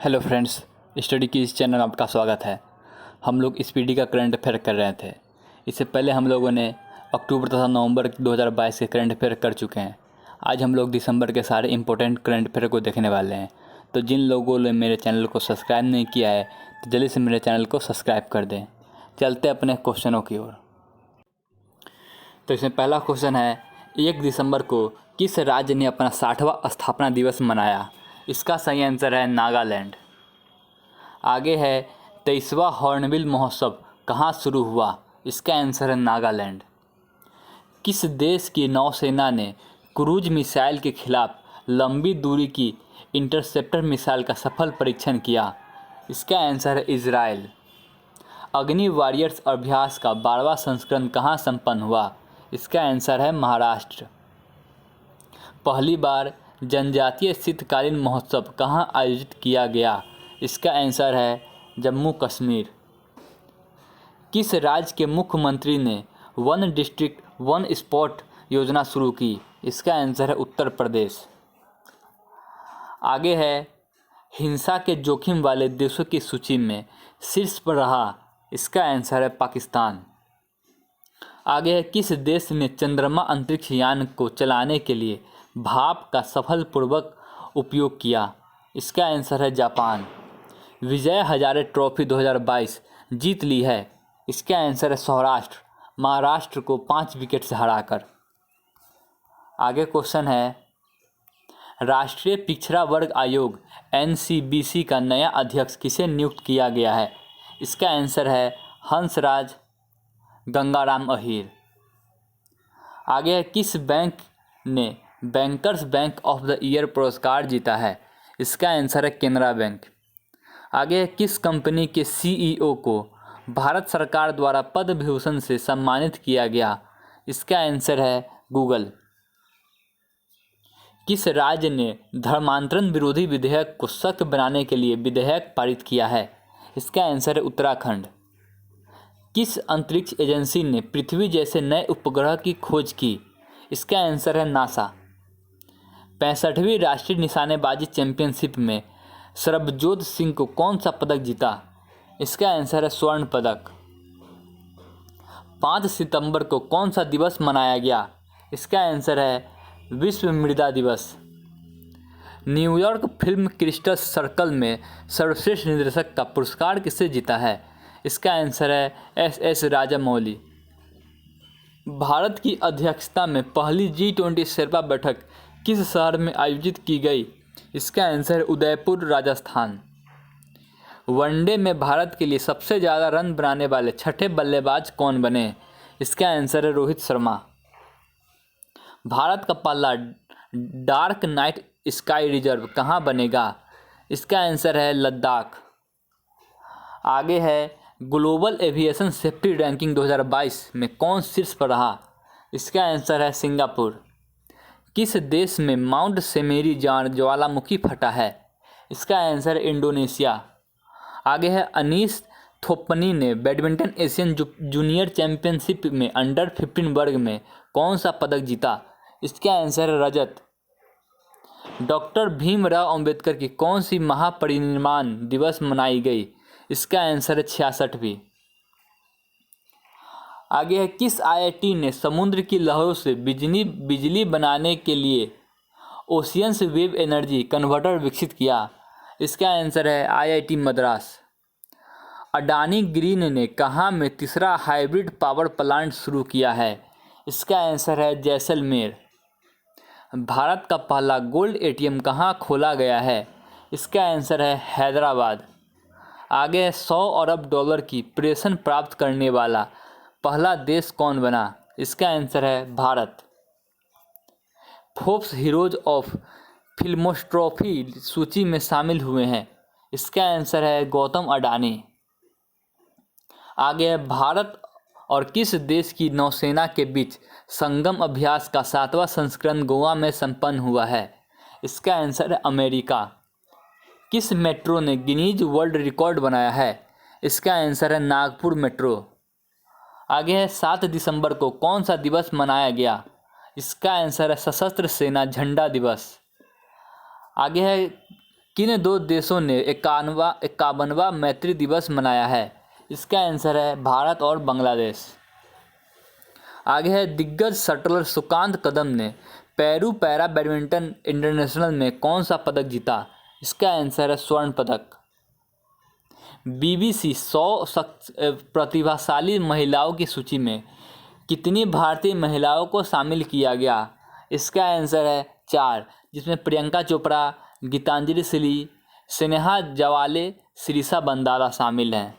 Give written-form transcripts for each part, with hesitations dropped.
Hello friends, study की इस channel में आपका स्वागत है। हम लोग स्पीडी का करंट अफेयर कर रहे थे। इससे पहले हम लोगों ने अक्टूबर तथा नवंबर 2022 के करंट अफेयर कर चुके हैं। आज हम लोग दिसंबर के सारे इंपॉर्टेंट करंट अफेयर को देखने वाले हैं। तो जिन लोगों ने मेरे चैनल को सब्सक्राइब नहीं किया है तो जल्दी से मेरे चैनल को सब्सक्राइब कर दें। चलते अपने क्वेश्चनों की ओर। तो इसमें पहला क्वेश्चन है, 1 दिसंबर को किस राज्य ने अपना 60वां स्थापना दिवस मनाया? इसका सही आंसर है नागालैंड। आगे है, 23वां हॉर्नबिल महोत्सव कहाँ शुरू हुआ? इसका आंसर है नागालैंड। किस देश की नौसेना ने क्रूज मिसाइल के खिलाफ लंबी दूरी की इंटरसेप्टर मिसाइल का सफल परीक्षण किया? इसका आंसर है इजराइल। अग्नि वॉरियर्स अभ्यास का 12वां संस्करण कहाँ संपन्न हुआ? इसका आंसर है महाराष्ट्र। पहली बार जनजातीय शीतकालीन महोत्सव कहाँ आयोजित किया गया? इसका आंसर है जम्मू कश्मीर। किस राज्य के मुख्यमंत्री ने वन डिस्ट्रिक्ट वन स्पॉट योजना शुरू की? इसका आंसर है उत्तर प्रदेश। आगे है, हिंसा के जोखिम वाले देशों की सूची में शीर्ष पर रहा? इसका आंसर है पाकिस्तान। आगे है, किस देश ने चंद्रमा अंतरिक्ष यान को चलाने के लिए भाप का सफलपूर्वक उपयोग किया? इसका आंसर है जापान। विजय हजारे ट्रॉफी 2022 जीत ली है? इसका आंसर है सौराष्ट्र, महाराष्ट्र को 5 विकेट से हराकर। आगे क्वेश्चन है, राष्ट्रीय पिछड़ा वर्ग आयोग NCBC का नया अध्यक्ष किसे नियुक्त किया गया है? इसका आंसर है हंसराज गंगाराम अहीर। आगे है, किस बैंक ने bankers bank of the year पुरस्कार जीता है? इसका आंसर है केनरा बैंक। आगे है, किस कंपनी के CEO को भारत सरकार द्वारा पद्म विभूषण से सम्मानित किया गया? इसका आंसर है गूगल। किस राज्य ने धर्मांतरण विरोधी विधेयक को सख्त बनाने के लिए विधेयक पारित किया है? इसका आंसर है उत्तराखंड। किस अंतरिक्ष एजेंसी ने पृथ्वी जैसे नए उपग्रह की खोज की? इसका आंसर है नासा। 65वीं राष्ट्रीय निशानेबाजी चैंपियनशिप में सरबजोत सिंह को कौन सा पदक जीता? इसका आंसर है स्वर्ण पदक। 5 सितंबर को कौन सा दिवस मनाया गया? इसका आंसर है विश्व मृदा दिवस। न्यूयॉर्क फिल्म क्रिस्टस सर्कल में सर्वश्रेष्ठ निर्देशक का पुरस्कार किससे जीता है? इसका आंसर है SS राजामौली। भारत की अध्यक्षता में पहली G20 शेर्पा बैठक किस शहर में आयोजित की गई? इसका आंसर है उदयपुर, राजस्थान। वनडे में भारत के लिए सबसे ज़्यादा रन बनाने वाले छठे बल्लेबाज कौन बने? इसका आंसर है रोहित शर्मा। भारत का पहला डार्क नाइट स्काई रिजर्व कहाँ बनेगा? इसका आंसर है लद्दाख। आगे है, ग्लोबल एविएशन सेफ्टी रैंकिंग 2022 में कौन शीर्ष पर रहा? इसका आंसर है सिंगापुर। किस देश में माउंट सेमेरी ज्वालामुखी फटा है? इसका आंसर है इंडोनेशिया। आगे है, अनीस थोपनी ने बैडमिंटन एशियन जूनियर चैंपियनशिप में अंडर-15 वर्ग में कौन सा पदक जीता? इसका आंसर है रजत। डॉक्टर भीमराव अंबेडकर की कौन सी महापरिनिर्वाण दिवस मनाई गई? इसका आंसर है 66वीं। आगे है, किस IIT ने समुद्र की लहरों से बिजली बनाने के लिए ओशियंस वेव एनर्जी कन्वर्टर विकसित किया? इसका आंसर है IIT मद्रास। अडानी ग्रीन ने कहाँ में तीसरा हाइब्रिड पावर प्लांट शुरू किया है? इसका आंसर है जैसलमेर। भारत का पहला गोल्ड ATM कहाँ खोला गया है? इसका आंसर है हैदराबाद। आगे है, $100 अरब की पेंशन प्राप्त करने वाला पहला देश कौन बना? इसका आंसर है भारत। फोर्ब्स हीरोज ऑफ फिल्मोस्ट्रॉफी सूची में शामिल हुए हैं? इसका आंसर है गौतम अडानी। आगे है, भारत और किस देश की नौसेना के बीच संगम अभ्यास का 7वां संस्करण गोवा में संपन्न हुआ है? इसका आंसर है अमेरिका। किस मेट्रो ने गिनीज वर्ल्ड रिकॉर्ड बनाया है? इसका आंसर है नागपुर मेट्रो। आगे है, 7 दिसंबर को कौन सा दिवस मनाया गया? इसका आंसर है सशस्त्र सेना झंडा दिवस। आगे है, किन दो देशों ने 51वां मैत्री दिवस मनाया है? इसका आंसर है भारत और बांग्लादेश। आगे है, दिग्गज शटलर सुकांत कदम ने पेरू पैरा बैडमिंटन इंटरनेशनल में कौन सा पदक जीता? इसका आंसर है स्वर्ण पदक। BBC 100 प्रतिभाशाली महिलाओं की सूची में कितनी भारतीय महिलाओं को शामिल किया गया? इसका आंसर है 4, जिसमें प्रियंका चोपड़ा, गीतांजलि श्री, स्नेहा जवाले, श्रीषा बंदारा शामिल हैं।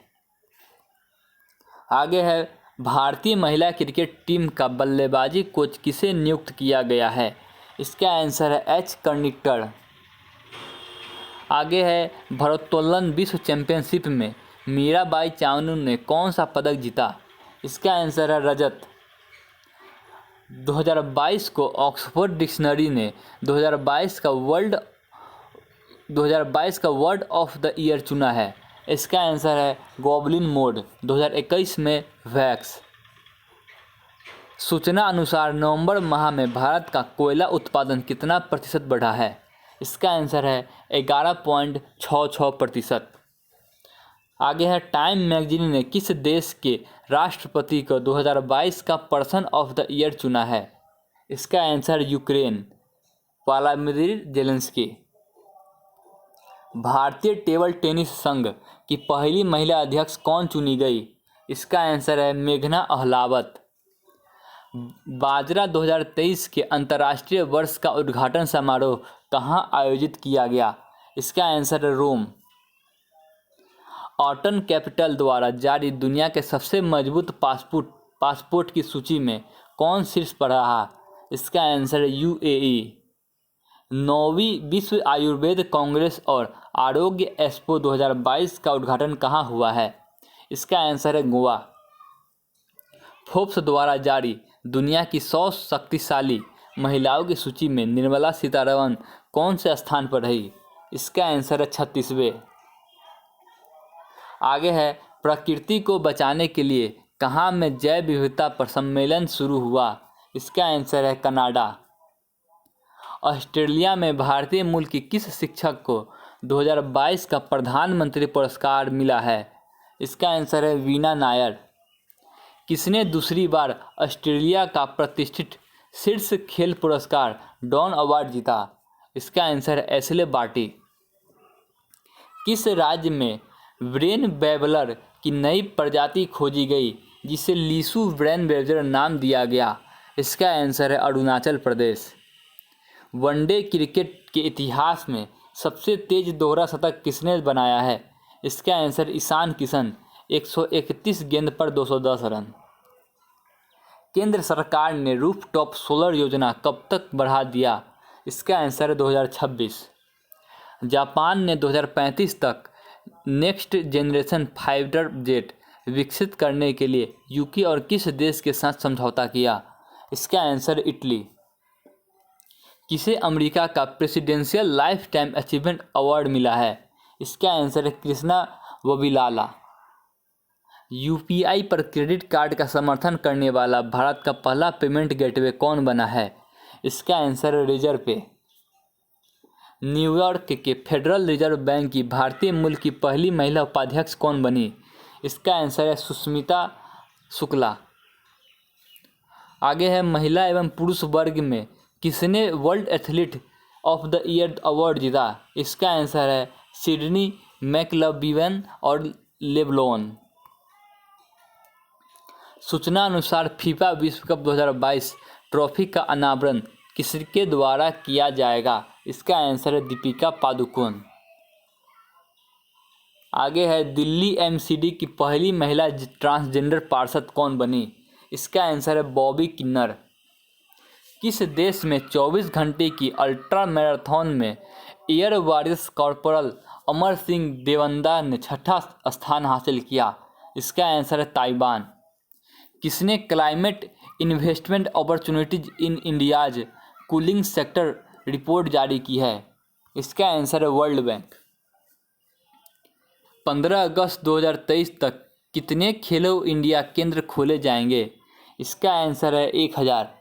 आगे है, भारतीय महिला क्रिकेट टीम का बल्लेबाजी कोच किसे नियुक्त किया गया है? इसका आंसर है H. कर्णिक्कर। आगे है, भारोत्तोलन विश्व चैंपियनशिप में मीराबाई चानू ने कौन सा पदक जीता? इसका आंसर है रजत। 2022 को ऑक्सफोर्ड डिक्शनरी ने 2022 का वर्ड ऑफ द ईयर चुना है। इसका आंसर है गॉबलिन मोड। 2021 में वैक्स। सूचना अनुसार नवंबर माह में भारत का कोयला उत्पादन कितना प्रतिशत बढ़ा है? इसका आंसर है 11.66%। आगे है, टाइम मैगजीन ने किस देश के राष्ट्रपति को 2022 का पर्सन ऑफ द ईयर चुना है? इसका आंसर यूक्रेन, व्लादिमीर जेलेंस्की। भारतीय टेबल टेनिस संघ की पहली महिला अध्यक्ष कौन चुनी गई? इसका आंसर है मेघना अहलावत। बाजरा 2023 के अंतर्राष्ट्रीय वर्ष का उद्घाटन समारोह कहाँ आयोजित किया गया? इसका आंसर है रोम। ऑटन कैपिटल द्वारा जारी दुनिया के सबसे मजबूत पासपोर्ट की सूची में कौन शीर्ष पर रहा? इसका आंसर है UAE। 9वीं विश्व आयुर्वेद कांग्रेस और आरोग्य एक्सपो 2022 का उद्घाटन कहाँ हुआ है? इसका आंसर है गोवा। फोर्ब्स द्वारा जारी दुनिया की 100 शक्तिशाली महिलाओं की सूची में निर्मला सीतारमण कौन से स्थान पर रही? इसका आंसर है 36वें। आगे है, प्रकृति को बचाने के लिए कहाँ में जैव विविधता पर सम्मेलन शुरू हुआ? इसका आंसर है कनाडा। ऑस्ट्रेलिया में भारतीय मूल की किस शिक्षक को 2022 का प्रधानमंत्री पुरस्कार मिला है? इसका आंसर है वीना नायर। किसने दूसरी बार ऑस्ट्रेलिया का प्रतिष्ठित शीर्ष खेल पुरस्कार डॉन अवार्ड जीता? इसका आंसर है एशले बार्टी। किस राज्य में ब्रेन बैबलर की नई प्रजाति खोजी गई जिसे लीसू ब्रेन बैबलर नाम दिया गया? इसका आंसर है अरुणाचल प्रदेश। वनडे क्रिकेट के इतिहास में सबसे तेज दोहरा शतक किसने बनाया है? इसका आंसर ईशान किशन, 131 गेंद पर 210 रन। केंद्र सरकार ने रूफटॉप सोलर योजना कब तक बढ़ा दिया? इसका आंसर है 2026। जापान ने 2035 तक नेक्स्ट जनरेशन फाइटर जेट विकसित करने के लिए यूके और किस देश के साथ समझौता किया? इसका आंसर इटली। किसे अमेरिका का presidential life time achievement award मिला है? इसका आंसर है कृष्णा वबिलाला। UPI पर क्रेडिट कार्ड का समर्थन करने वाला भारत का पहला पेमेंट गेटवे कौन बना है? इसका आंसर है रिजर्व पे। न्यूयॉर्क के फेडरल रिजर्व बैंक की भारतीय मूल की पहली महिला उपाध्यक्ष कौन बनी? इसका आंसर है सुष्मिता शुक्ला। आगे है, महिला एवं पुरुष वर्ग में किसने world athlete of the year award जीता? इसका आंसर है सिडनी मैकलबीवन और लेब्लोन। सूचना अनुसार फीफा विश्व कप 2022 ट्रॉफी का अनावरण किसके द्वारा किया जाएगा? इसका आंसर है दीपिका पादुकोण। आगे है, दिल्ली MCD की पहली महिला ट्रांसजेंडर पार्षद कौन बनी? इसका आंसर है बॉबी किन्नर। किस देश में 24 घंटे की अल्ट्रा मैराथन में air warriors corporal Amar Singh Devanda ने 6ठा स्थान हासिल किया? इसका आंसर है ताइवान। किसने climate investment opportunities in India's cooling sector report जारी की है? इसका आंसर है वर्ल्ड बैंक। 15 अगस्त 2023 तक कितने खेलो इंडिया केंद्र खोले जाएंगे? इसका आंसर है 1000।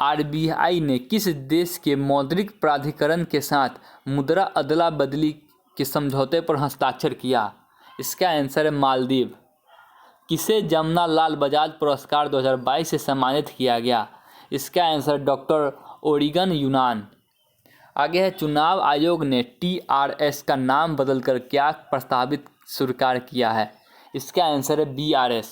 आरबीआई ने किस देश के मौद्रिक प्राधिकरण के साथ मुद्रा अदला बदली के समझौते पर हस्ताक्षर किया? इसका आंसर है मालदीव। किसे जमुना लाल बजाज पुरस्कार 2022 से सम्मानित किया गया? इसका आंसर डॉक्टर ओरिगन यूनान। आगे है, चुनाव आयोग ने टीआरएस का नाम बदलकर क्या प्रस्तावित स्वीकार किया है? इसका आंसर है बीआरएस।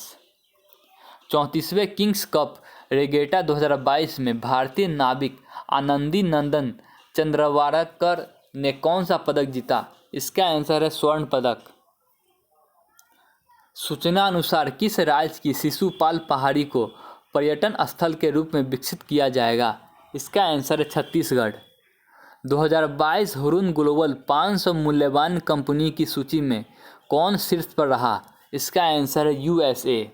34वें किंग्स कप रेगेटा 2022 में भारतीय नाविक आनंदी नंदन चंद्रवारकर ने कौन सा पदक जीता? इसका आंसर है स्वर्ण पदक। सूचना अनुसार किस राज्य की शिशुपाल पहाड़ी को पर्यटन स्थल के रूप में विकसित किया जाएगा? इसका आंसर है छत्तीसगढ़। 2022 हुरुन ग्लोबल 500 मूल्यवान कंपनी की सूची में कौन शीर्ष पर रहा? इसका आंसर है यूएसए।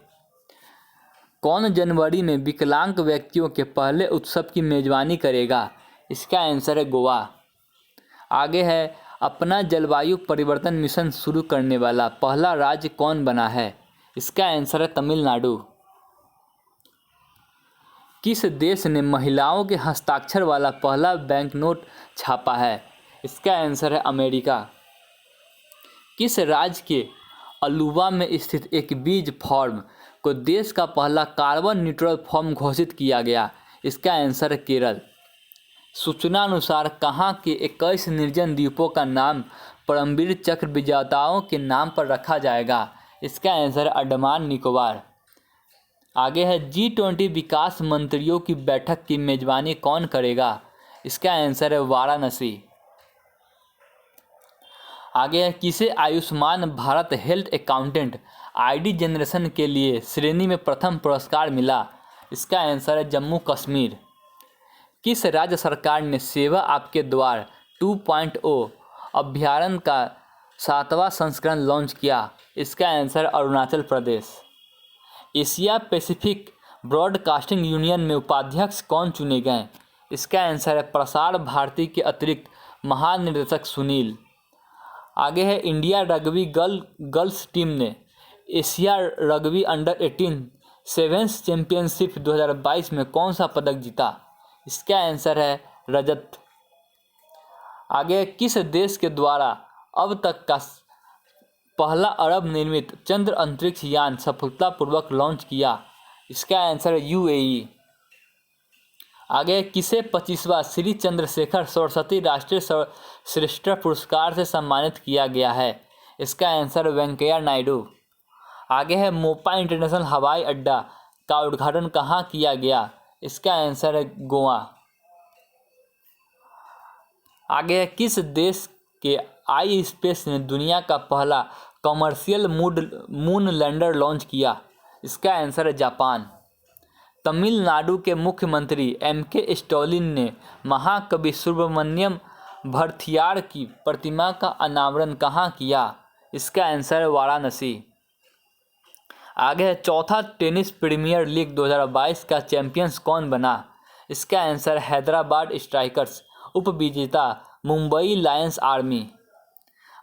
कौन जनवरी में विकलांग व्यक्तियों के पहले उत्सव की मेजबानी करेगा? इसका आंसर है गोवा। आगे है, अपना जलवायु परिवर्तन मिशन शुरू करने वाला पहला राज्य कौन बना है? इसका आंसर है तमिलनाडु। किस देश ने महिलाओं के हस्ताक्षर वाला पहला बैंक नोट छापा है? इसका आंसर है अमेरिका। किस राज्य के अलुवा में स्थित एक बीज फार्म को देश का पहला कार्बन न्यूट्रल फार्म घोषित किया गया? इसका आंसर है केरल। सूचना अनुसार कहाँ के 21 निर्जन द्वीपों का नाम परमवीर चक्र विजेताओं के नाम पर रखा जाएगा? इसका आंसर है अंडमान निकोबार। आगे है, G20 विकास मंत्रियों की बैठक की मेजबानी कौन करेगा? इसका आंसर है वाराणसी। आगे है, किसे Ayushman Bharat health accountant ID generation के लिए श्रेणी में प्रथम पुरस्कार मिला? इसका आंसर है जम्मू कश्मीर। किस राज्य सरकार ने सेवा आपके द्वार 2.0 अभियान का 7वां संस्करण लॉन्च किया? इसका answer Arunachal Pradesh. Asia Pacific broadcasting union में उपाध्यक्ष कौन चुने गए? इसका आंसर है प्रसार भारती के अतिरिक्त महानिदेशक सुनील। आगे है, इंडिया रग्बी गर्ल्स टीम ने Asia rugby under 18 sevens championship 2022 में कौन सा पदक जीता? इसका आंसर है रजत। आगे, किस देश के द्वारा अब तक का पहला अरब निर्मित चंद्र अंतरिक्ष यान सफलतापूर्वक लॉन्च किया? इसका आंसर है यूएई। आगे, किसे 25वां श्री चंद्रशेखर सरस्वती राष्ट्रीय श्रेष्ठ पुरस्कार से सम्मानित किया गया है? इसका आंसर वेंकैया नायडू। आगे है, मोपा इंटरनेशनल हवाई अड्डा का उद्घाटन कहाँ किया गया? इसका आंसर है गोवा। आगे है, किस देश के आई स्पेस ने दुनिया का पहला कमर्शियल मून लैंडर लॉन्च किया? इसका आंसर है जापान। तमिलनाडु के मुख्यमंत्री एमके स्टालिन ने महाकवि सुब्रमण्यम भरथियार की प्रतिमा का अनावरण कहाँ किया? इसका आंसर है वाराणसी। आगे है, चौथा टेनिस प्रीमियर लीग 2022 का चैंपियंस कौन बना? इसका आंसर हैदराबाद स्ट्राइकर्स। उपविजेता मुंबई लायंस आर्मी।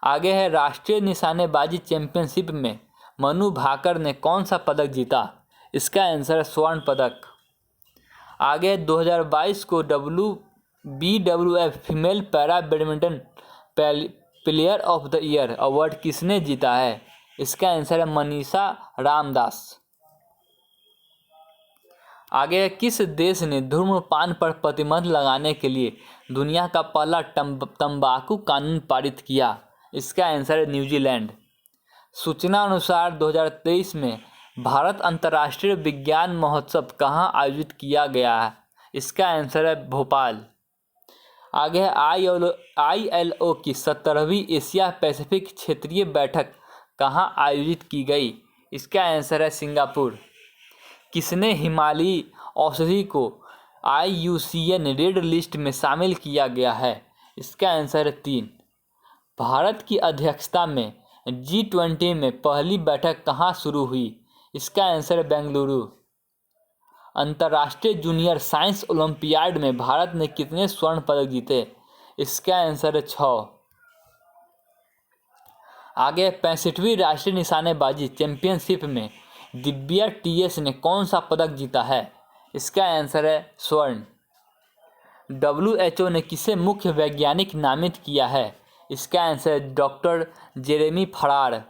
आगे है, राष्ट्रीय निशानेबाजी चैंपियनशिप में मनु भाकर ने कौन सा पदक जीता? इसका आंसर है स्वर्ण पदक। आगे 2022 को BWF female para badminton player of the year award किसने जीता है? इसका आंसर है मनीषा रामदास। आगे, किस देश ने धूम्रपान पर प्रतिबंध लगाने के लिए दुनिया का पहला तंबाकू कानून पारित किया? इसका आंसर है न्यूजीलैंड। सूचना अनुसार 2023 में भारत अंतर्राष्ट्रीय विज्ञान महोत्सव कहाँ आयोजित किया गया है? इसका आंसर है भोपाल। आगे है, ILO की 17वीं एशिया पैसिफिक क्षेत्रीय बैठक कहाँ आयोजित की गई? इसका आंसर है सिंगापुर। किसने हिमालयी औषधि को IUCN रेड लिस्ट में शामिल किया गया है? इसका आंसर है 3। भारत की अध्यक्षता में G20 में पहली बैठक कहाँ शुरू हुई? इसका आंसर है बेंगलुरु। अंतर्राष्ट्रीय जूनियर साइंस ओलंपियाड में भारत ने कितने स्वर्ण पदक जीते? इसका आंसर है 6। आगे 65वीं राष्ट्रीय निशानेबाजी चैंपियनशिप में दिव्या TS ने कौन सा पदक जीता है? इसका आंसर है स्वर्ण। WHO ने किसे मुख्य वैज्ञानिक नामित किया है? इसका आंसर है डॉक्टर जेरेमी फरार।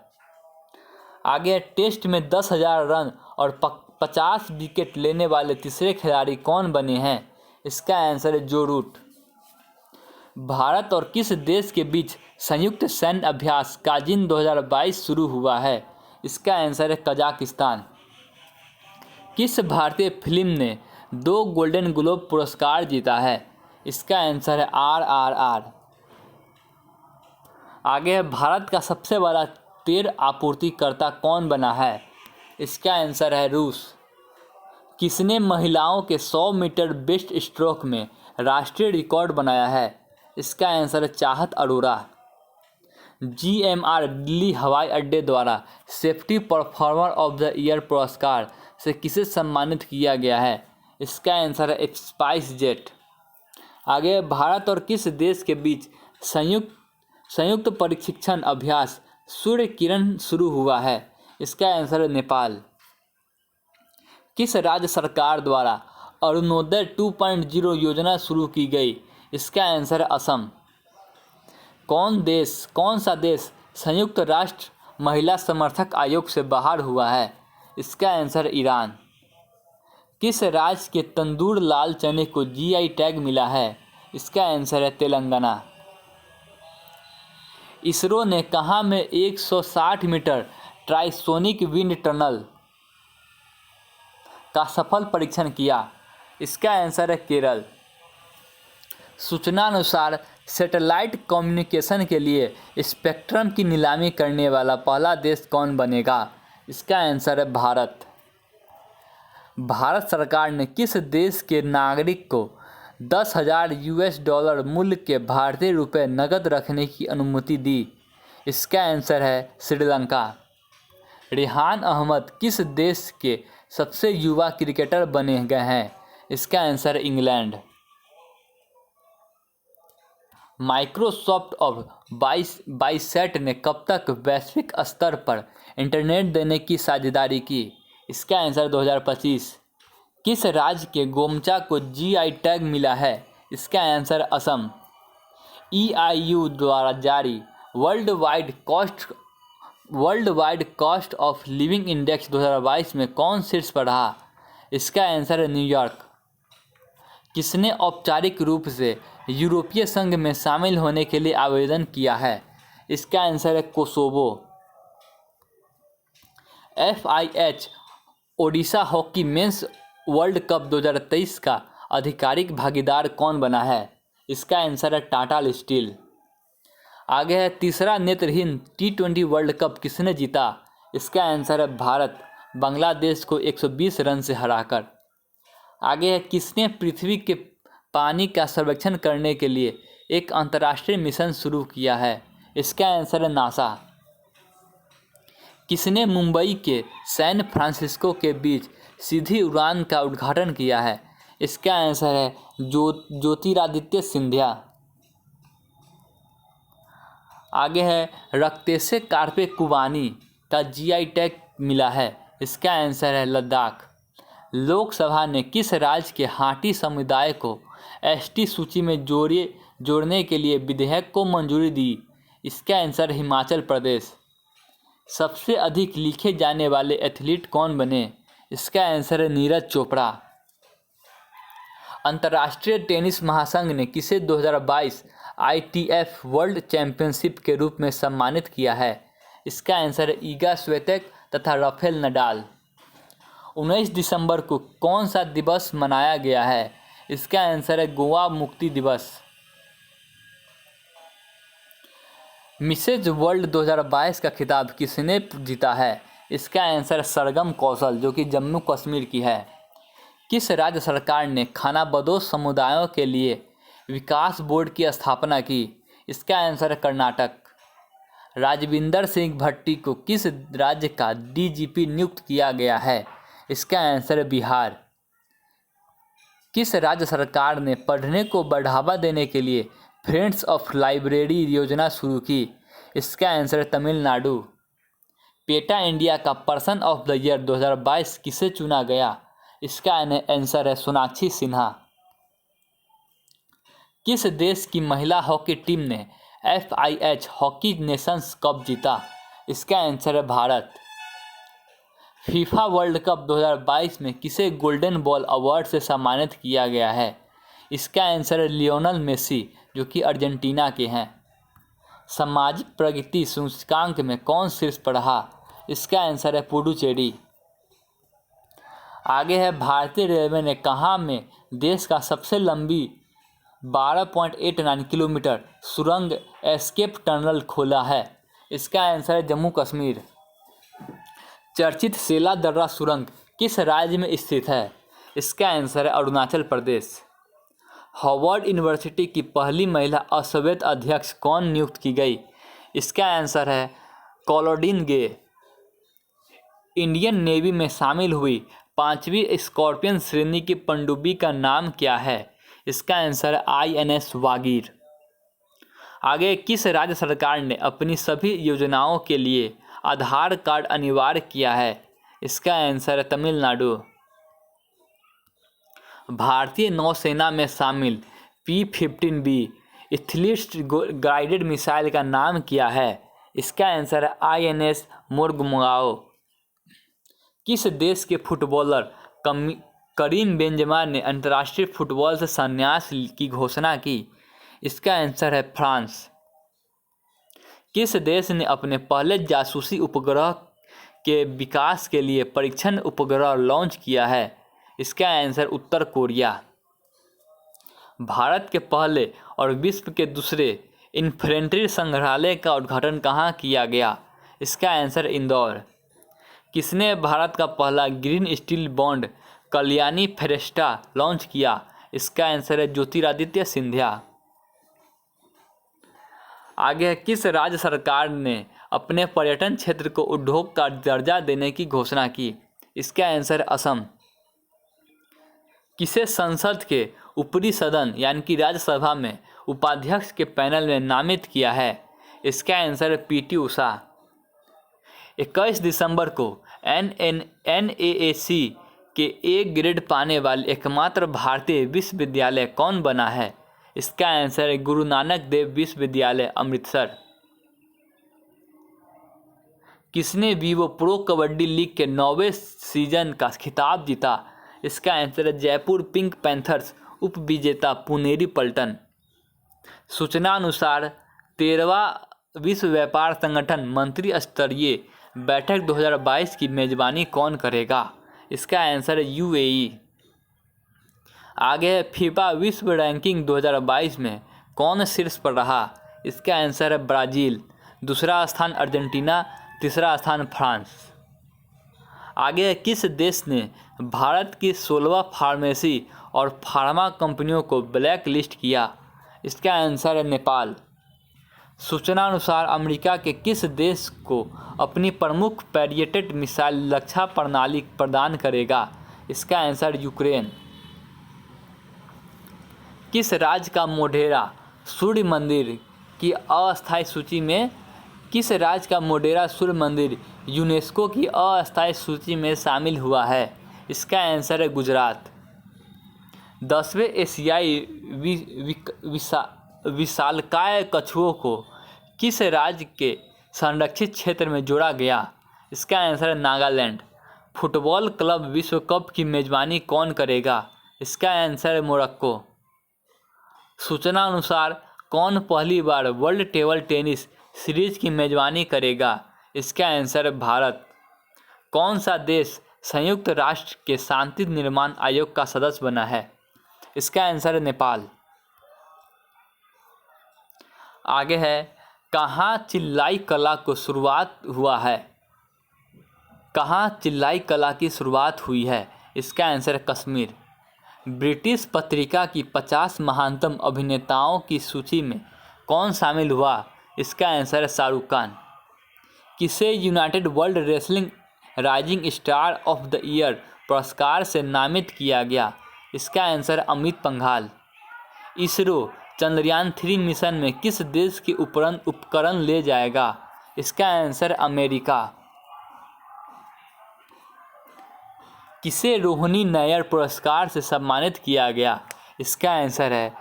आगे टेस्ट में 10,000 रन और 50 विकेट लेने वाले तीसरे खिलाड़ी कौन बने हैं? इसका आंसर है जो रूट। भारत और किस देश के बीच संयुक्त सैन्य अभ्यास काजिन 2022 शुरू हुआ है? इसका आंसर है कजाकिस्तान। किस भारतीय फिल्म ने 2 गोल्डन ग्लोब पुरस्कार जीता है? इसका आंसर है RRR। आगे है भारत का सबसे बड़ा तेल आपूर्तिकर्ता कौन बना है? इसका आंसर है रूस। किसने महिलाओं के 100 मीटर बेस्ट स्ट्रोक में राष्ट्रीय रिकॉर्ड बनाया है? इसका आंसर है चाहत अरोरा। GMR दिल्ली हवाई अड्डे द्वारा safety performer of the year पुरस्कार से किसे सम्मानित किया गया है? इसका आंसर है स्पाइस जेट। आगे भारत और किस देश के बीच संयुक्त प्रशिक्षण अभ्यास सूर्य किरण शुरू हुआ है? इसका आंसर है नेपाल। किस राज्य सरकार द्वारा अरुणोदय 2.0 योजना शुरू की गई? इसका आंसर है असम। कौन सा देश संयुक्त राष्ट्र महिला समर्थक आयोग से बाहर हुआ है? इसका आंसर है ईरान। किस राज्य के तंदूर लाल चने को GI टैग मिला है? इसका आंसर है तेलंगाना। इसरो ने कहाँ में 160 मीटर ट्राइसोनिक विंड टनल का सफल परीक्षण किया? इसका आंसर है केरल। सूचना अनुसार सैटेलाइट कम्युनिकेशन के लिए स्पेक्ट्रम की नीलामी करने वाला पहला देश कौन बनेगा? इसका आंसर है भारत। भारत सरकार ने किस देश के नागरिक को 10,000 US$ मूल्य के भारतीय रुपये नकद रखने की अनुमति दी? इसका आंसर है श्रीलंका। रेहान अहमद किस देश के सबसे युवा क्रिकेटर बने गए हैं? इसका आंसर है इंग्लैंड। माइक्रोसॉफ्ट और बाइसेट ने कब तक वैश्विक स्तर पर इंटरनेट देने की साझेदारी की? इसका आंसर 2025। किस राज्य के गोमचा को GI टैग मिला है? इसका आंसर असम। EIU द्वारा जारी world wide cost of living index 2022 में कौन शीर्ष पर रहा? इसका आंसर है न्यूयॉर्क। किसने औपचारिक रूप से यूरोपीय संघ में शामिल होने के लिए आवेदन किया है? इसका आंसर है Kosovo. FIH Odisha hockey mains world cup 2023 का आधिकारिक भागीदार कौन बना है? इसका आंसर है टाटा स्टील। आगे है तीसरा नेत्रहीन T20 वर्ल्ड कप किसने जीता? इसका आंसर है भारत, बांग्लादेश को 120 रन से हराकर। आगे है किसने पृथ्वी के पानी का सर्वेक्षण करने के लिए एक अंतर्राष्ट्रीय मिशन शुरू किया है? इसका आंसर है नासा। किसने मुंबई के सैन फ्रांसिस्को के बीच सीधी उड़ान का उद्घाटन किया है? इसका आंसर है ज्योतिरादित्य सिंधिया। आगे है रक्तेसे कार्पे कुवानी का GI टैग मिला है? इसका आंसर है लद्दाख। लोकसभा ने किस राज्य के हाटी समुदाय को ST सूची में जोड़ने के लिए विधेयक को मंजूरी दी? इसका आंसर हिमाचल प्रदेश। सबसे अधिक लिखे जाने वाले एथलीट कौन बने? इसका आंसर है नीरज चोपड़ा। अंतर्राष्ट्रीय टेनिस महासंघ ने किसे 2022 ITF वर्ल्ड चैंपियनशिप के रूप में सम्मानित किया है? इसका आंसर है ईगा स्विएटेक तथा राफेल नडाल। 19 दिसंबर को कौन सा दिवस मनाया गया है? इसका आंसर है गोवा मुक्ति दिवस। मिसेज वर्ल्ड 2022 का खिताब किसने जीता है? इसका आंसर है सरगम कौशल, जो कि जम्मू कश्मीर की है। किस राज्य सरकार ने खानाबदोश समुदायों के लिए विकास बोर्ड की स्थापना की? इसका आंसर है कर्नाटक। राजविंदर सिंह भट्टी को किस राज्य का DGP नियुक्त किया गया है? इसका आंसर है बिहार। किस राज्य सरकार ने पढ़ने को बढ़ावा देने के लिए फ्रेंड्स ऑफ लाइब्रेरी योजना शुरू की? इसका आंसर है तमिलनाडु। पेटा इंडिया का पर्सन ऑफ द ईयर 2022 किसे चुना गया? इसका आंसर है सोनाक्षी सिन्हा। किस देश की महिला हॉकी टीम ने FIH हॉकी नेशंस कप जीता? इसका आंसर है भारत। फीफा वर्ल्ड कप 2022 में किसे गोल्डन बॉल अवार्ड से सम्मानित किया गया है? इसका आंसर है लियोनेल मेसी, जो कि अर्जेंटीना के हैं। सामाजिक प्रगति सूचकांक में कौन शीर्ष पर रहा? इसका आंसर है पुडुचेरी। आगे है, भारतीय रेलवे ने कहाँ में देश का सबसे लंबी 12.89 किलोमीटर सुरंग एस्केप टनल खोला है? इसका आंसर है जम्मू कश्मीर। चर्चित सेला दर्रा सुरंग किस राज्य में स्थित है? इसका आंसर है अरुणाचल प्रदेश। हार्वर्ड यूनिवर्सिटी की पहली महिला अश्वेत अध्यक्ष कौन नियुक्त की गई? इसका आंसर है क्लॉडिन गे। इंडियन नेवी में शामिल हुई 5वीं स्कॉर्पियन श्रेणी की पनडुब्बी का नाम क्या है? इसका आंसर है INS वागीर। आगे, किस राज्य सरकार ने अपनी सभी योजनाओं के लिए आधार कार्ड अनिवार्य किया है? इसका आंसर है तमिलनाडु। भारतीय नौसेना में शामिल P-15B एथलीट गाइडेड मिसाइल का नाम क्या है? इसका आंसर है INS मोरमुगाओ। किस देश के फुटबॉलर करीम बेंजेमा ने अंतर्राष्ट्रीय फुटबॉल से संन्यास की घोषणा की? इसका आंसर है फ्रांस। किस देश ने अपने पहले जासूसी उपग्रह के विकास के लिए परीक्षण उपग्रह लॉन्च किया है? इसका आंसर उत्तर कोरिया। भारत के पहले और विश्व के दूसरे इन्फेंट्री संग्रहालय का उद्घाटन कहाँ किया गया? इसका आंसर इंदौर। किसने भारत का पहला green steel bond Kalyani Ferresta launch किया? इसका आंसर है ज्योतिरादित्य सिंधिया। आगे, किस राज्य सरकार ने अपने पर्यटन क्षेत्र को उद्योग का दर्जा देने की घोषणा की? इसका आंसर असम। किसे संसद के ऊपरी सदन यानी कि राज्यसभा में उपाध्यक्ष के पैनल में नामित किया है? इसका आंसर है PT उषा। 21 दिसंबर को NAAC के A ग्रेड पाने वाले एकमात्र भारतीय विश्वविद्यालय कौन बना है? इसका आंसर है गुरु नानक देव विश्वविद्यालय अमृतसर। किसने विवो प्रो कबड्डी लीग के 9वें सीजन का खिताब जीता? इसका आंसर है जयपुर पिंक पैंथर्स उप विजेता पुनेरी पल्टन। सूचना अनुसार 13वां विश्व व्यापार संगठन मंत्री स्तरीय बैठक 2022 की मेजबानी कौन करेगा? इसका आंसर है UAE। आगे है, फीफा विश्व रैंकिंग 2022 में कौन शीर्ष पर रहा? इसका आंसर है ब्राज़ील। दूसरा स्थान अर्जेंटीना, तीसरा स्थान फ्रांस। आगे है, किस देश ने भारत की 16 फार्मेसी और फार्मा कंपनियों को ब्लैक लिस्ट किया? इसका आंसर है नेपाल। सूचना अनुसार अमेरिका के किस देश को अपनी प्रमुख पैट्रियट मिसाइल रक्षा प्रणाली प्रदान करेगा? इसका आंसर यूक्रेन। किस राज्य का मोढेरा सूर्य मंदिर की अस्थायी सूची में यूनेस्को की अस्थायी सूची में शामिल हुआ है? इसका आंसर है गुजरात। 10वें एशियाई विशालकाय कछुओं को किस राज्य के संरक्षित क्षेत्र में जोड़ा गया? इसका आंसर है नागालैंड। फुटबॉल क्लब विश्व कप की मेजबानी कौन करेगा? इसका आंसर है मोरक्को। सूचना अनुसार कौन पहली बार वर्ल्ड टेबल टेनिस सीरीज की मेजबानी करेगा? इसका आंसर है भारत। कौन सा देश संयुक्त राष्ट्र के शांति निर्माण आयोग का सदस्य बना है? इसका आंसर है नेपाल। आगे है, कहाँ चिल्लाई कला को शुरुआत हुआ है? कहाँ चिल्लाई कला की शुरुआत हुई है? इसका आंसर है कश्मीर। ब्रिटिश पत्रिका की 50 महानतम अभिनेताओं की सूची में कौन शामिल हुआ? इसका आंसर है शाहरुख खान। किसे United world wrestling rising star of the year पुरस्कार से नामित किया गया? इसका आंसर है अमित पंघाल। इसरो चंद्रयान 3 मिशन में किस देश के उपकरण ले जाएगा? इसका आंसर अमेरिका। किसे रोहिणी नायर पुरस्कार से सम्मानित किया गया? इसका आंसर है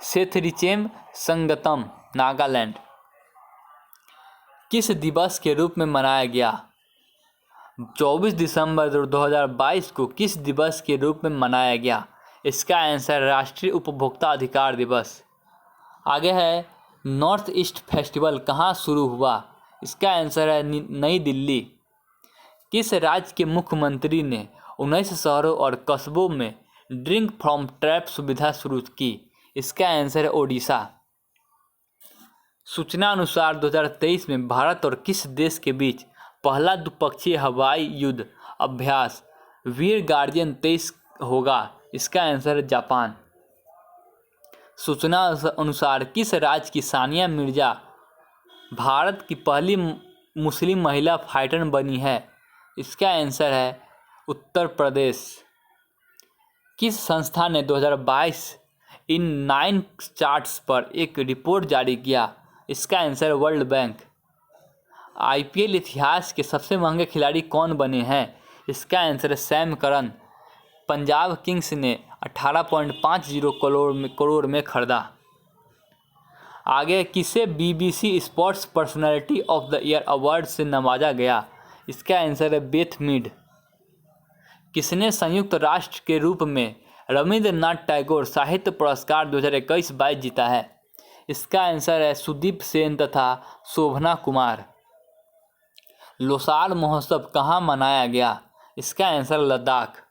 सेथरिचेम संगतम नागालैंड। किस दिवस के रूप में मनाया गया? 24 दिसंबर 2022 को किस दिवस के रूप में मनाया गया? इसका आंसर राष्ट्रीय उपभोक्ता अधिकार दिवस। आगे है, नॉर्थ ईस्ट फेस्टिवल कहाँ शुरू हुआ? इसका आंसर है नई दिल्ली। किस राज्य के मुख्यमंत्री ने 19 शहरों और कस्बों में ड्रिंक फ्रॉम टैप सुविधा शुरू की? इसका आंसर है ओडिशा। सूचना अनुसार 2023 में भारत और किस देश के बीच पहला द्विपक्षीय हवाई युद्ध अभ्यास वीर गार्डियन 23 होगा? इसका आंसर है जापान। सूचना अनुसार किस राज्य की सानिया मिर्जा भारत की पहली मुस्लिम महिला फाइटर बनी है? इसका आंसर है उत्तर प्रदेश। किस संस्था ने 2022 इन 9 चार्ट्स पर एक रिपोर्ट जारी किया? इसका आंसर है वर्ल्ड बैंक। आईपीएल इतिहास के सबसे महंगे खिलाड़ी कौन बने हैं? इसका आंसर है सैम करन। पंजाब किंग्स ने 18.50 करोड़ में खरीदा। आगे, किसे BBC sports personality of the year award से नवाजा गया? इसका आंसर है बेथ मीड। किसने संयुक्त राष्ट्र के रूप में रविंद्रनाथ टैगोर साहित्य पुरस्कार 2021-22 जीता है? इसका आंसर है सुदीप सेन तथा शोभना कुमार। लोसार महोत्सव कहाँ मनाया गया? इसका आंसर लद्दाख।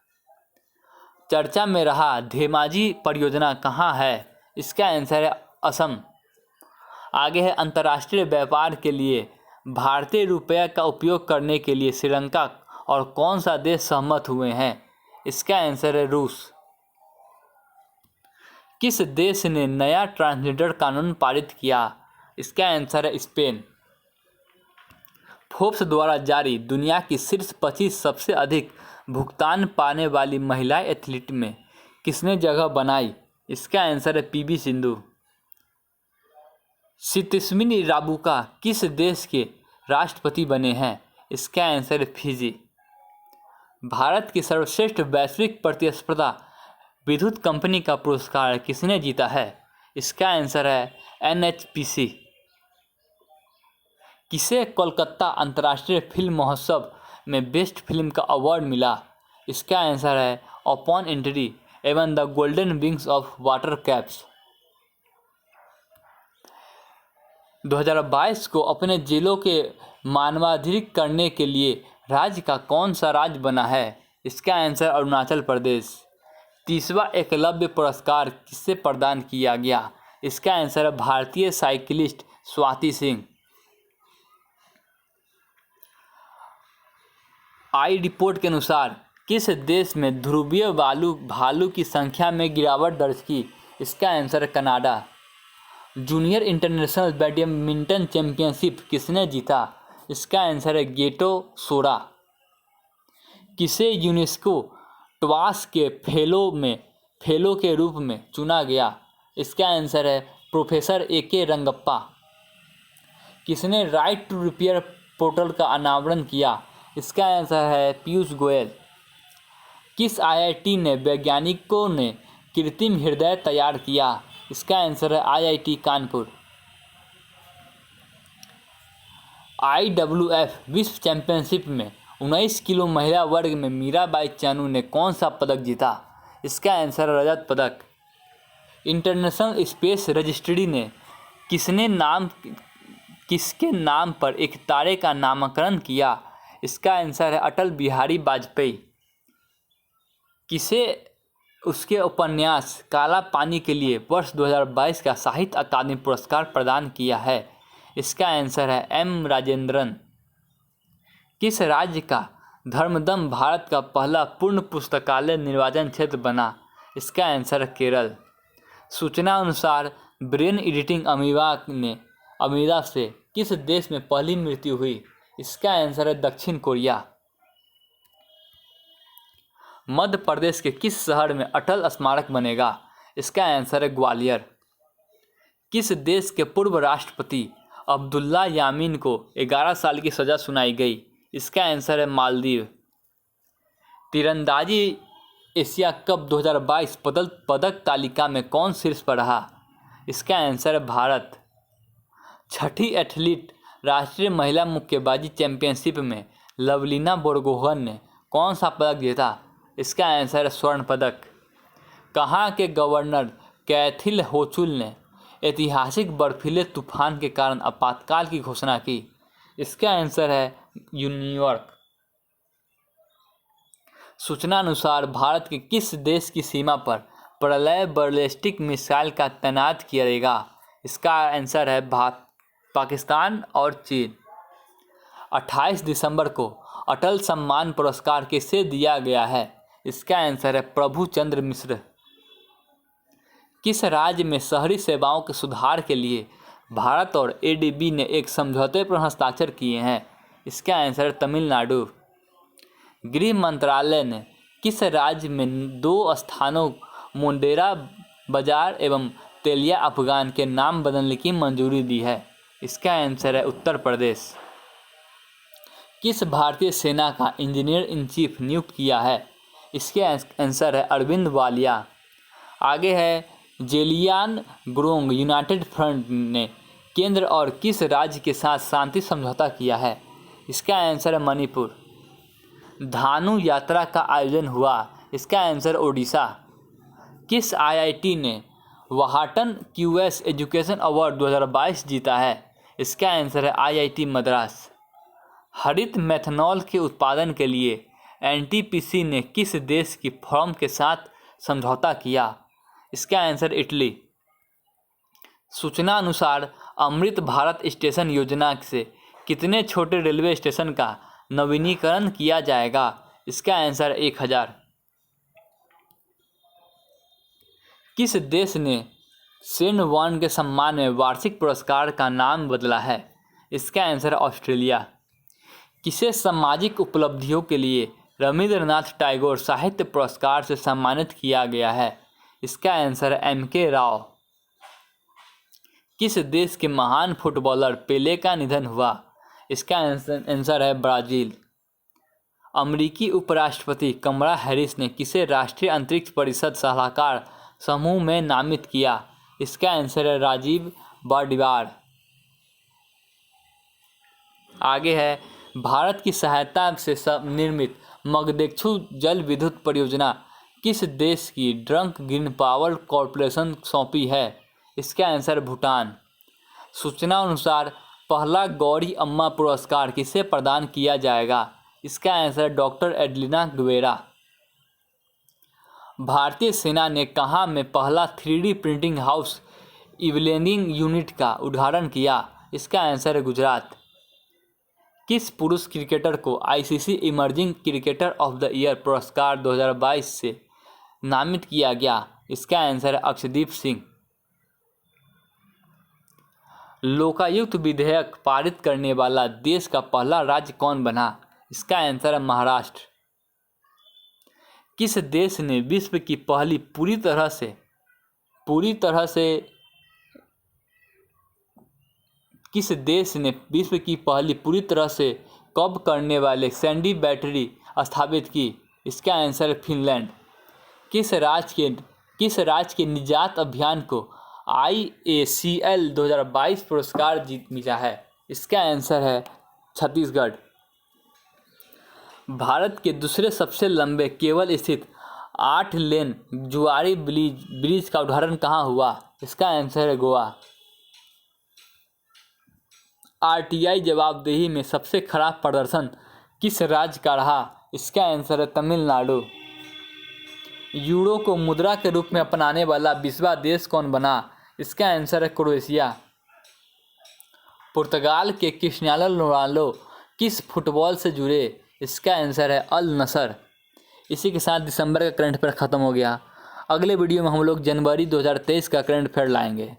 चर्चा में रहा धेमाजी परियोजना कहाँ है? इसका आंसर है असम। आगे है, अंतर्राष्ट्रीय व्यापार के लिए भारतीय रुपये का उपयोग करने के लिए श्रीलंका और कौन सा देश सहमत हुए हैं? इसका आंसर है रूस। किस देश ने नया ट्रांसजेंडर कानून पारित किया? इसका आंसर है स्पेन। फोर्ब्स द्वारा जारी दुनिया की शीर्ष 25 सबसे अधिक भुगतान पाने वाली महिला एथलीट में किसने जगह बनाई? इसका आंसर है पीवी सिंधु। सितस्विनी राबुका किस देश के राष्ट्रपति बने हैं? इसका आंसर है फिजी। भारत की सर्वश्रेष्ठ वैश्विक प्रतिस्पर्धा विद्युत कंपनी का पुरस्कार किसने जीता है? इसका आंसर है एनएचपीसी। किसे कोलकाता अंतर्राष्ट्रीय फिल्म महोत्सव में बेस्ट फिल्म का अवार्ड मिला? इसका आंसर है अपॉन एंट्री एवं the golden wings of water caps. 2022 को अपने जेलों के मानवाधिक करने के लिए राज्य का कौन सा राज्य बना है? इसका आंसर अरुणाचल प्रदेश। 30वां एकलव्य पुरस्कार किससे प्रदान किया गया? इसका आंसर है भारतीय साइकिलिस्ट स्वाति सिंह। आई रिपोर्ट के अनुसार किस देश में ध्रुवीय भालू की संख्या में गिरावट दर्ज की? इसका आंसर है Canada. Junior international badminton championship किसने जीता? इसका आंसर है गेटो सोरा। किसे यूनेस्को ट्वास के फेलो के रूप में चुना गया? इसका आंसर है प्रोफेसर एके रंगप्पा। किसने राइट टू रिपेयर पोर्टल का अनावरण किया? इसका आंसर है पीयूष गोयल। किस आईआईटी ने वैज्ञानिकों ने कृत्रिम हृदय तैयार किया? इसका आंसर है आईआईटी कानपुर। आईडब्ल्यूएफ विश्व चैंपियनशिप में 19 किलो महिला वर्ग में मीराबाई चानू ने कौन सा पदक जीता? इसका आंसर है रजत पदक। इंटरनेशनल स्पेस रजिस्ट्री ने किसके नाम पर एक तारे का नामकरण किया? इसका आंसर है अटल बिहारी वाजपेयी। किसे उसके उपन्यास काला पानी के लिए वर्ष 2022 का साहित्य अकादमी पुरस्कार प्रदान किया है? इसका आंसर है एम राजेंद्रन। किस राज्य का धर्मदम भारत का पहला पूर्ण पुस्तकालय निर्वाचन क्षेत्र बना? इसका आंसर है केरल। सूचना अनुसार ब्रेन एडिटिंग अमीबा से किस देश में पहली मृत्यु हुई? इसका आंसर है दक्षिण कोरिया। मध्य प्रदेश के किस शहर में अटल स्मारक बनेगा? इसका आंसर है ग्वालियर। किस देश के पूर्व राष्ट्रपति अब्दुल्ला यामीन को 11 साल की सज़ा सुनाई गई? इसका आंसर है मालदीव। तीरंदाजी एशिया कप 2022 पदक तालिका में कौन शीर्ष पर रहा? इसका आंसर है भारत। छठी एथलीट राष्ट्रीय महिला मुक्केबाजी चैंपियनशिप में लवलीना बोरगोहन ने कौन सा पदक जीता? इसका आंसर है स्वर्ण पदक। कहाँ के गवर्नर कैथिल होचुल ने ऐतिहासिक बर्फीले तूफान के कारण आपातकाल की घोषणा की? इसका आंसर है न्यूयॉर्क। सूचना अनुसार भारत के किस देश की सीमा पर प्रलय बैलिस्टिक मिसाइल का तैनात किया जाएगा? इसका आंसर है पाकिस्तान और चीन। 28 दिसंबर को अटल सम्मान पुरस्कार किसे दिया गया है? इसका आंसर है प्रभु चंद्र मिश्र। किस राज्य में शहरी सेवाओं के सुधार के लिए भारत और एडीबी ने एक समझौते पर हस्ताक्षर किए हैं? इसका आंसर है तमिलनाडु। गृह मंत्रालय ने किस राज्य में 2 स्थानों मुंडेरा बाजार एवं तेलिया अफगान के नाम बदलने की मंजूरी दी है? इसका आंसर है उत्तर प्रदेश। किस भारतीय सेना का इंजीनियर इन चीफ नियुक्त किया है? इसके आंसर है अरविंद वालिया। आगे है जेलियान ग्रोंग यूनाइटेड फ्रंट ने केंद्र और किस राज्य के साथ शांति समझौता किया है? इसका आंसर है मणिपुर। धानु यात्रा का आयोजन हुआ? इसका आंसर ओडिशा। किस आईआईटी ने वाहाटन क्यूएस एजुकेशन अवार्ड 2022 जीता है? इसका आंसर है आईआईटी मद्रास। हरित मेथनॉल के उत्पादन के लिए एनटीपीसी ने किस देश की फर्म के साथ समझौता किया? इसका आंसर इटली। सूचना अनुसार अमृत भारत स्टेशन योजना से कितने छोटे रेलवे स्टेशन का नवीनीकरण किया जाएगा? इसका आंसर 1000। किस देश ने सेन वॉन के सम्मान में वार्षिक पुरस्कार का नाम बदला है? इसका आंसर है ऑस्ट्रेलिया। किसे सामाजिक उपलब्धियों के लिए रविंद्रनाथ टैगोर साहित्य पुरस्कार से सम्मानित किया गया है? इसका आंसर है एमके राव। किस देश के महान फुटबॉलर पेले का निधन हुआ? इसका आंसर है ब्राज़ील। अमेरिकी उपराष्ट्रपति कमला हैरिस ने किसे राष्ट्रीय अंतरिक्ष परिषद सलाहकार समूह में नामित किया? इसका आंसर है राजीव बार्डिवार। आगे है भारत की सहायता से निर्मित मगदेक्षु जल विद्युत परियोजना किस देश की ड्रंक ग्रीन पावर कॉरपोरेशन सौंपी है? इसका आंसर भूटान। सूचना अनुसार पहला गौरी अम्मा पुरस्कार किसे प्रदान किया जाएगा? इसका आंसर डॉक्टर एडलिना गुवेरा। भारतीय सेना ने कहाँ में पहला 3D प्रिंटिंग हाउस इवलिंग यूनिट का उद्घाटन किया? इसका आंसर है गुजरात। किस पुरुष क्रिकेटर को ICC emerging cricketer of the year पुरस्कार 2022 से नामित किया गया? इसका आंसर है अक्षदीप सिंह। लोकायुक्त विधेयक पारित करने वाला देश का पहला राज्य कौन बना? इसका आंसर है महाराष्ट्र। किस देश ने विश्व की पहली पूरी तरह से कब करने वाले सैंडी बैटरी स्थापित की? इसका आंसर है फिनलैंड। किस राज्य के निजात अभियान को IACL 2022 पुरस्कार मिला है? इसका आंसर है छत्तीसगढ़। भारत के दूसरे सबसे लंबे केबल स्थित 8 लेन जुआरी ब्रिज का उद्घाटन कहाँ हुआ? इसका आंसर है गोवा। RTI जवाबदेही में सबसे खराब प्रदर्शन किस राज्य का रहा? इसका आंसर है तमिलनाडु। यूरो को मुद्रा के रूप में अपनाने वाला 20वां देश कौन बना? इसका आंसर है क्रोएशिया। पुर्तगाल के क्रिस्टियानो रोनाल्डो किस फुटबॉल से जुड़े? इसका आंसर है अल नसर। इसी के साथ दिसंबर का करंट अफेयर ख़त्म हो गया। अगले वीडियो में हम लोग जनवरी 2023 का करंट अफेयर लाएंगे।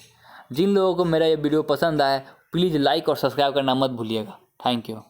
जिन लोगों को मेरा ये वीडियो पसंद आए प्लीज़ लाइक और सब्सक्राइब करना मत भूलिएगा। Thank you.